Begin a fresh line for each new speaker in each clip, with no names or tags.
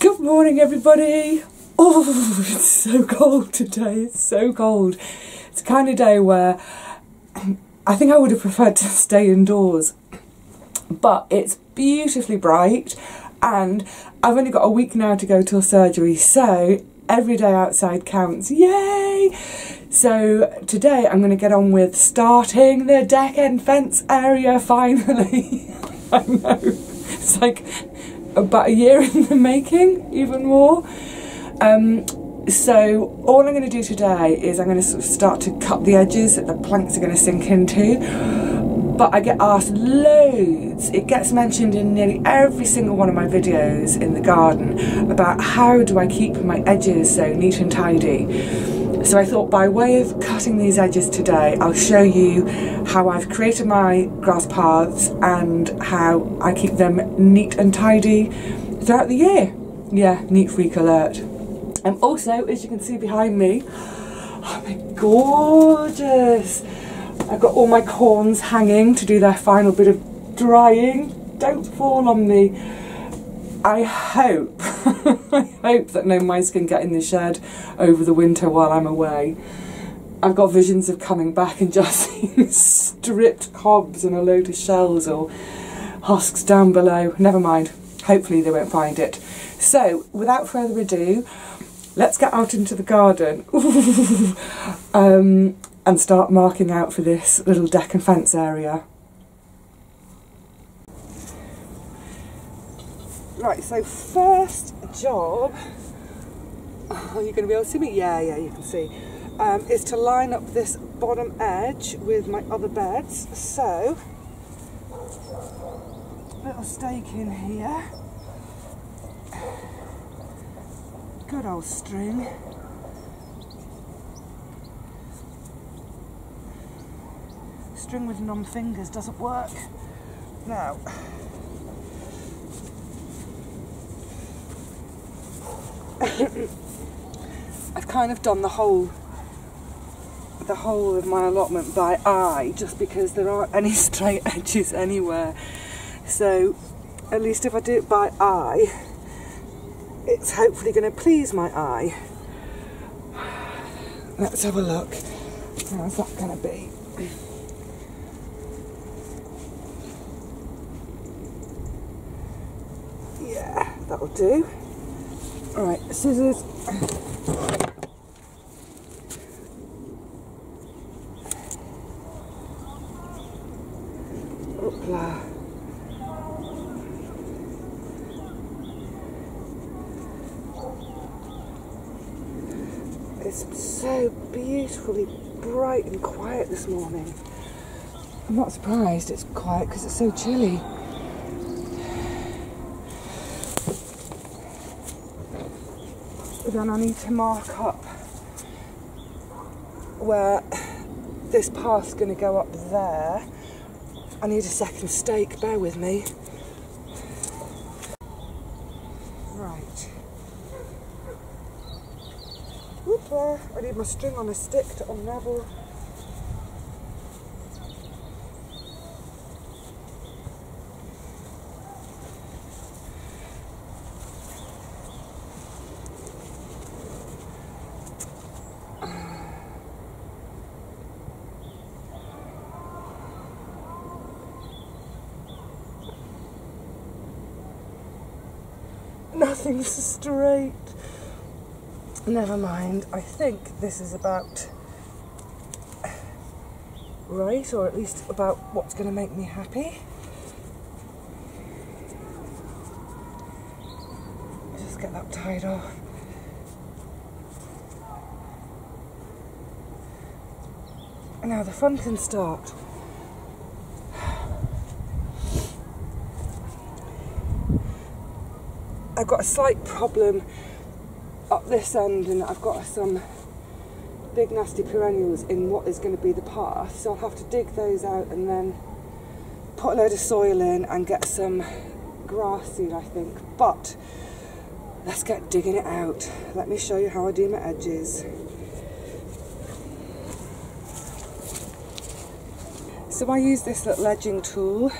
Good morning, everybody. Oh, it's so cold today. It's so cold. It's the kind of day where I think I would have preferred to stay indoors, but it's beautifully bright and I've only got a week now to go till surgery, so every day outside counts. Yay! So today I'm going to get on with starting the deck end fence area finally. I know, it's like about a year in the making, even more. So all I'm going to do today is I'm going to sort of start to cut the edges that the planks are going to sink into. But I get asked loads, it gets mentioned in nearly every single one of my videos in the garden, about how do I keep my edges so neat and tidy. So I thought, by way of cutting these edges today, I'll show you how I've created my grass paths and how I keep them neat and tidy throughout the year. Yeah, neat freak alert. And also, as you can see behind me, oh my gorgeous! I've got all my corns hanging to do their final bit of drying. Don't fall on me. I hope, I hope that no mice can get in the shed over the winter while I'm away. I've got visions of coming back and just seeing stripped cobs and a load of shells or husks down below. Never mind, hopefully they won't find it. So, without further ado, let's get out into the garden and start marking out for this little deck and fence area. Right, so first job, are you going to be able to see me? Yeah, you can see, is to line up this bottom edge with my other beds. So, little stake in here, good old string, string with numb fingers doesn't work. Now, I've kind of done the whole of my allotment by eye, just because there aren't any straight edges anywhere. So at least if I do it by eye, it's hopefully going to please my eye. Let's have a look. How's that going to be? Yeah, that'll do. Right, scissors. Hoopla. It's so beautifully bright and quiet this morning. I'm not surprised it's quiet because it's so chilly. Then I need to mark up where this path's going to go up there. I need a second stake, bear with me. Right. Whoop, I need my string on a stick to unravel. Nothing's straight. Never mind, I think this is about right, or at least about what's going to make me happy. Just get that tied off. And now the fun can start. I've got a slight problem up this end, and I've got some big nasty perennials in what is going to be the path, so I'll have to dig those out and then put a load of soil in and get some grass seed, I think. But let's get digging it out. Let me show you how I do my edges. So I use this little edging tool.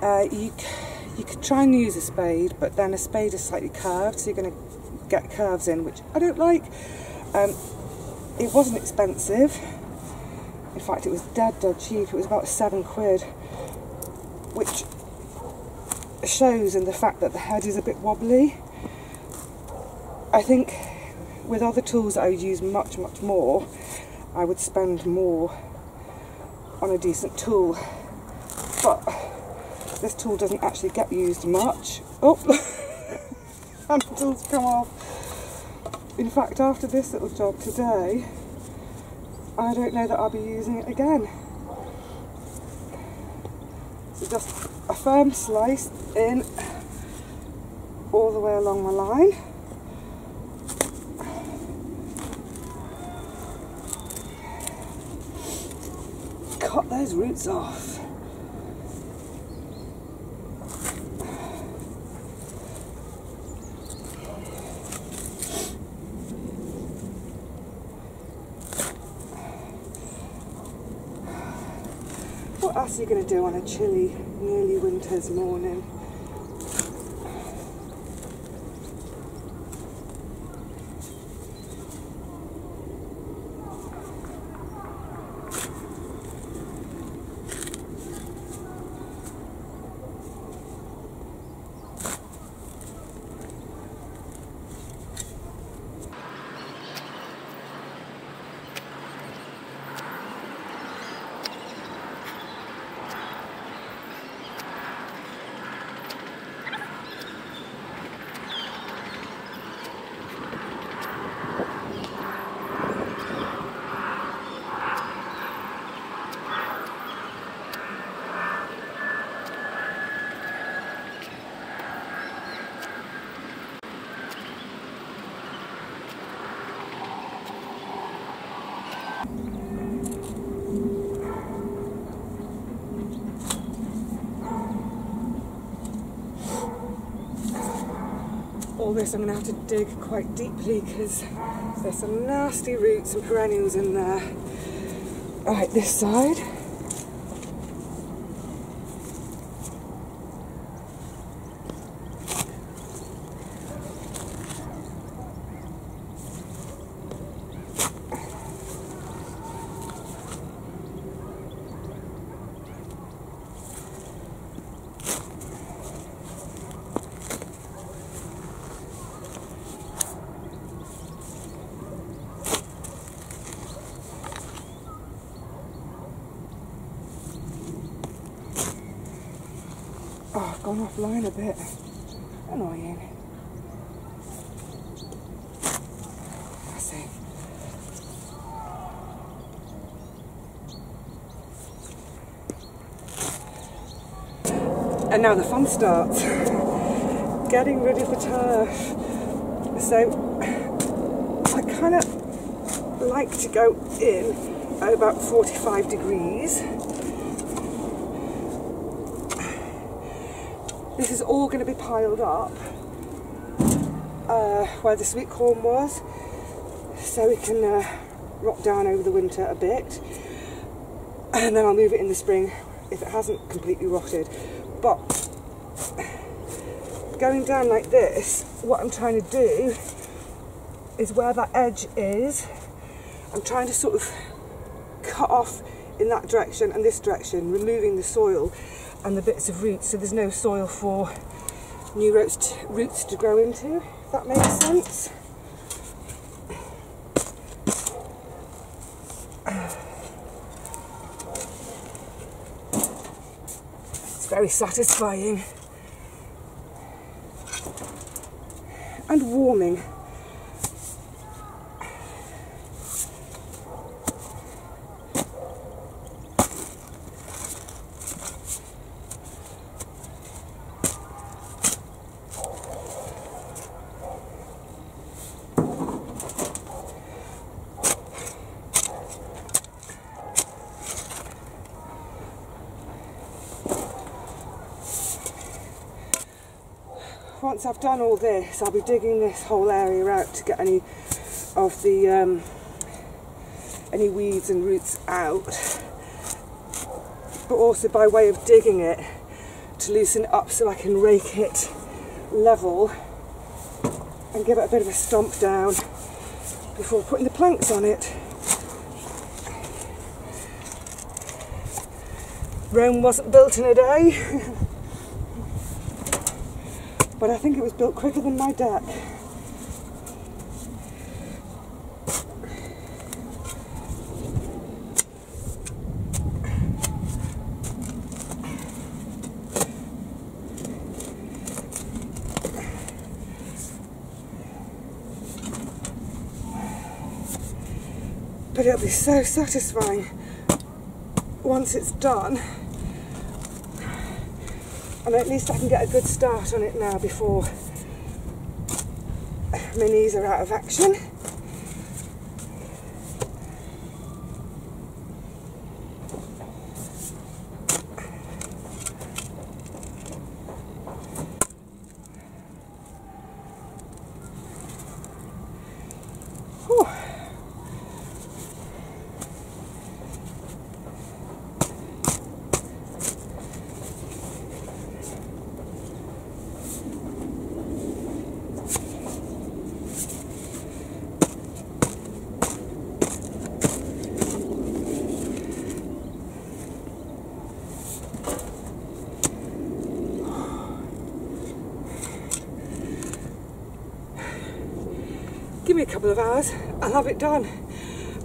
You You could try and use a spade, but then a spade is slightly curved, so you're going to get curves in, which I don't like. It wasn't expensive. In fact, it was dead cheap. It was about £7, which shows in the fact that the head is a bit wobbly. I think with other tools that I would use much more, I would spend more on a decent tool. But this tool doesn't actually get used much. Oh, handles come off. In fact, after this little job today, I don't know that I'll be using it again. So just a firm slice in all the way along my line. Cut those roots off. What else are you going to do on a chilly, nearly winter's morning? All this I'm going to have to dig quite deeply because there's some nasty roots and perennials in there. Right, this side. Oh, I've gone offline a bit. Annoying. That's it. And now the fun starts. Getting rid of the turf. So I kind of like to go in at about 45 degrees. This is all going to be piled up where the sweet corn was, so it can rot down over the winter a bit, and then I'll move it in the spring if it hasn't completely rotted. But going down like this, what I'm trying to do is where that edge is, I'm trying to sort of cut off in that direction and this direction, removing the soil and the bits of roots, so there's no soil for new roots to grow into, if that makes sense. It's very satisfying and warming. Once I've done all this, I'll be digging this whole area out to get any of the any weeds and roots out, but also by way of digging it to loosen it up so I can rake it level and give it a bit of a stomp down before putting the planks on it. Rome wasn't built in a day, but I think it was built quicker than my deck. But it'll be so satisfying once it's done, and at least I can get a good start on it now before my knees are out of action. Whew. Give me a couple of hours, I'll have it done,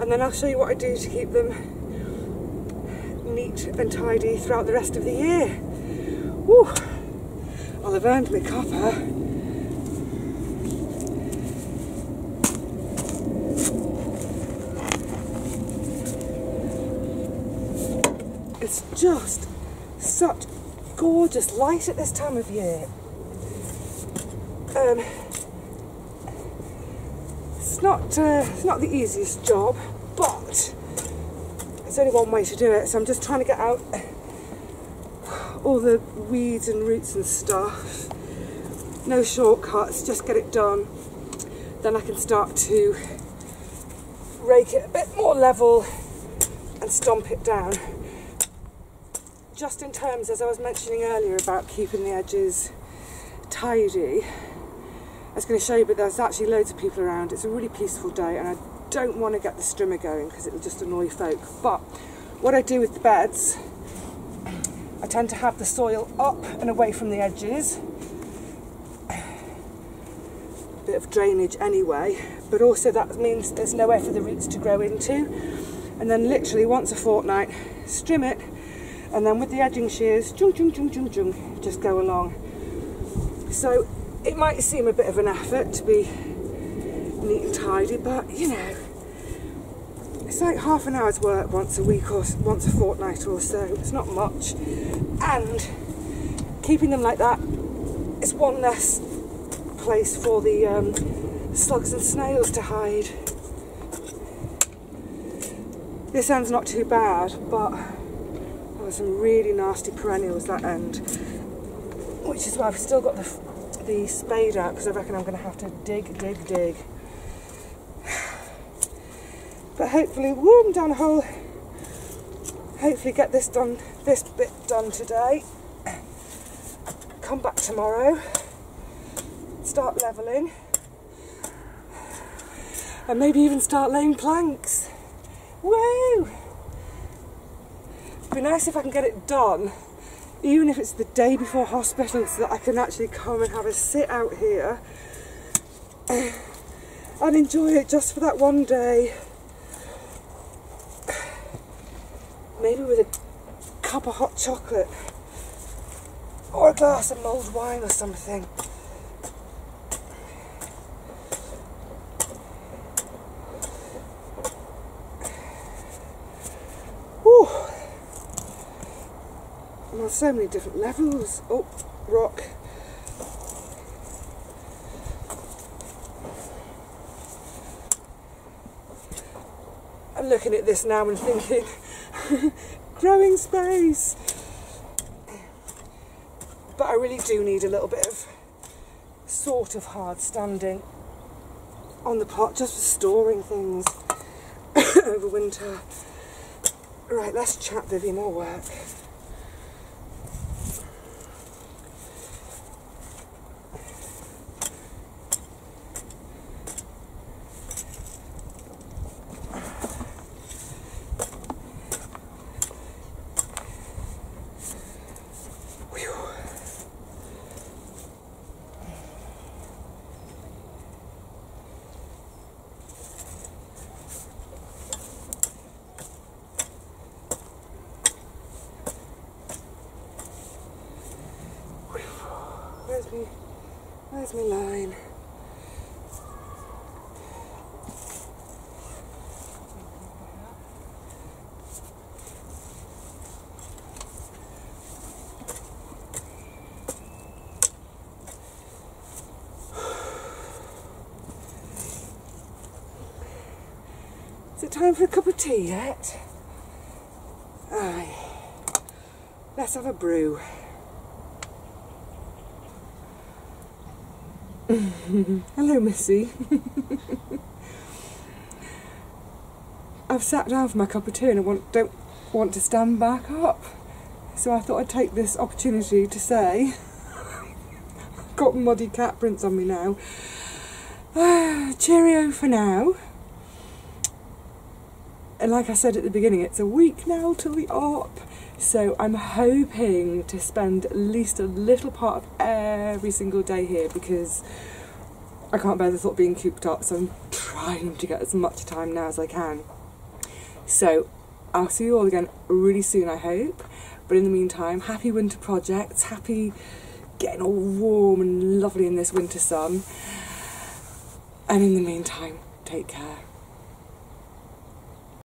and then I'll show you what I do to keep them neat and tidy throughout the rest of the year. Woo! I'll have earned my copper. It's just such gorgeous light at this time of year. It's not the easiest job, but there's only one way to do it, so I'm just trying to get out all the weeds and roots and stuff. No shortcuts, just get it done. Then I can start to rake it a bit more level and stomp it down. Just in terms, as I was mentioning earlier, about keeping the edges tidy, I was going to show you, but there's actually loads of people around. It's a really peaceful day, and I don't want to get the strimmer going because it'll just annoy folk. But what I do with the beds, I tend to have the soil up and away from the edges. Bit of drainage anyway, but also that means there's nowhere for the roots to grow into. And then literally once a fortnight, strim it, and then with the edging shears, just go along. So it might seem a bit of an effort to be neat and tidy, but you know, it's like half an hour's work once a week or once a fortnight or so. It's not much, and keeping them like that is one less place for the slugs and snails to hide. This end's not too bad, but there's some really nasty perennials that end, which is why I've still got the spade out, because I reckon I'm going to have to dig. But hopefully, I'm down a hole. Hopefully get this bit done today. Come back tomorrow, start levelling, and maybe even start laying planks. Woo! It'd be nice if I can get it done, even if it's the day before hospital, so that I can actually come and have a sit out here and enjoy it just for that one day. Maybe with a cup of hot chocolate or a glass of mulled wine or something. Whew. And there's so many different levels. Oh, rock. I'm looking at this now and thinking, growing space. But I really do need a little bit of sort of hard standing on the pot, just for storing things over winter. Right, let's chat, Vivi, more work. Where's my line? Is it time for a cup of tea yet? Aye. Let's have a brew. Hello, Missy. I've sat down for my cup of tea and I don't want to stand back up. So I thought I'd take this opportunity to say, I've got muddy cat prints on me now. Cheerio for now. And like I said at the beginning, it's a week now till the op. So I'm hoping to spend at least a little part of every single day here because I can't bear the thought of being cooped up, so I'm trying to get as much time now as I can. So I'll see you all again really soon, I hope. But in the meantime, happy winter projects, happy getting all warm and lovely in this winter sun. And in the meantime, take care.